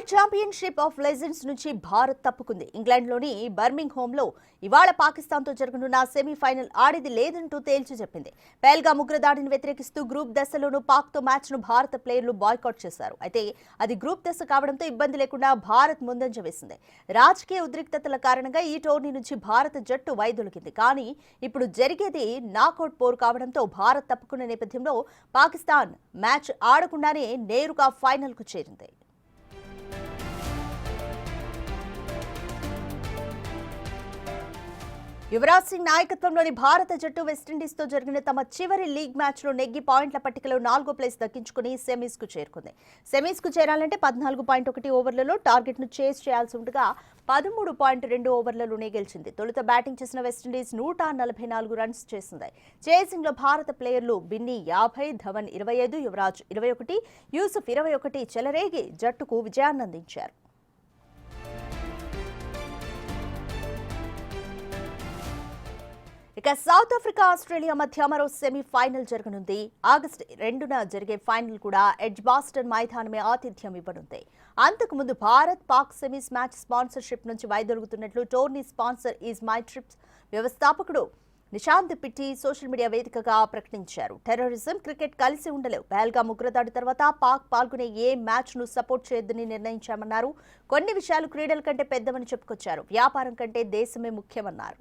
Cricket championship of legends నుంచి భారత్ తప్పుకుంది. ఇంగ్లాండ్లోని బర్మింగ్హామ్లో ఇవాళ పాకిస్తాన్తో జరగనున్న సెమీఫైనల్ ఆడేది లేదంటూ తేల్చి చెప్పింది. పహల్గామ్ ఉగ్రదాడిని వ్యతిరేకిస్తూ గ్రూప్ దశలోనూ పాక్తో మ్యాచ్ను భారత ప్లేయర్లు బాయ్కాట్ చేశారు. అయితే అది గ్రూప్ దశ కావడంతో ఇబ్బంది లేకుండా భారత్ ముందంజ వేసింది. రాజకీయ ఉద్రిక్తతల కారణంగా ఈ టోర్నీ నుంచి భారత జట్టు వైదొలిగింది. కానీ ఇప్పుడు జరిగేది నాకౌట్ పోరు కావడంతో భారత్ తప్పుకున్న నేపథ్యంలో పాకిస్తాన్ మ్యాచ్ ఆడకుండానే నేరుగా ఫైనల్కు చేరింది. యువరాజ్ సింగ్ నాయకత్వంలోని భారత జట్టు వెస్టిండీస్తో జరిగిన తమ చివరి లీగ్ మ్యాచ్లో నెగ్గి పాయింట్ల పట్టికలో 4వ ప్లేస్ దక్కించుకుని సెమీస్కు చేరుకుంది. సెమీస్కు చేరాలంటే 14.1 ఓవర్లలో టార్గెట్ను చేజ్ చేయాల్సి ఉండగా 13.2 ఓవర్లలోనే గెలిచింది. తొలుత బ్యాటింగ్ చేసిన వెస్టిండీస్ 144 రన్స్ చేసింది. చేసింగ్లో భారత ప్లేయర్లు బిన్నీ 50, ధవన్ 25, యువరాజ్ 21, యూసుఫ్ 21 చెలరేగి జట్టుకు విజయాన్నందించారు. ఇక సౌత్ ఆఫ్రికా ఆస్ట్రేలియా మధ్య మరో సెమీఫైనల్ జరగనుంది. ఆగస్టు 2న జరిగే ఫైనల్ కూడా ఎడ్జ్బాస్టన్ మైదానమే ఆతిథ్యం ఇవ్వనుంది. అంతకుముందు Bharat Pak semis match sponsorship నుంచి వైదొలుగుతున్నట్లు tourney sponsor ease my trips వ్యవస్థాపకుడు నిశాంత్ పిట్టి సోషల్ మీడియా వేదికగా ప్రకటించారు. టెర్రరిజం, క్రికెట్ కలిసి ఉండలేవు. పహల్గామ్ ఉగ్రదాడి తర్వాత పాక్ పాల్గొనే ఏ మ్యాచ్ను సపోర్ట్ చేయొద్దని నిర్ణయించామన్నారు. కొన్ని విషయాలు క్రీడల కంటే పెద్దవని చెప్పుకొచ్చారు. వ్యాపారం కంటే దేశమే ముఖ్యమన్నారు.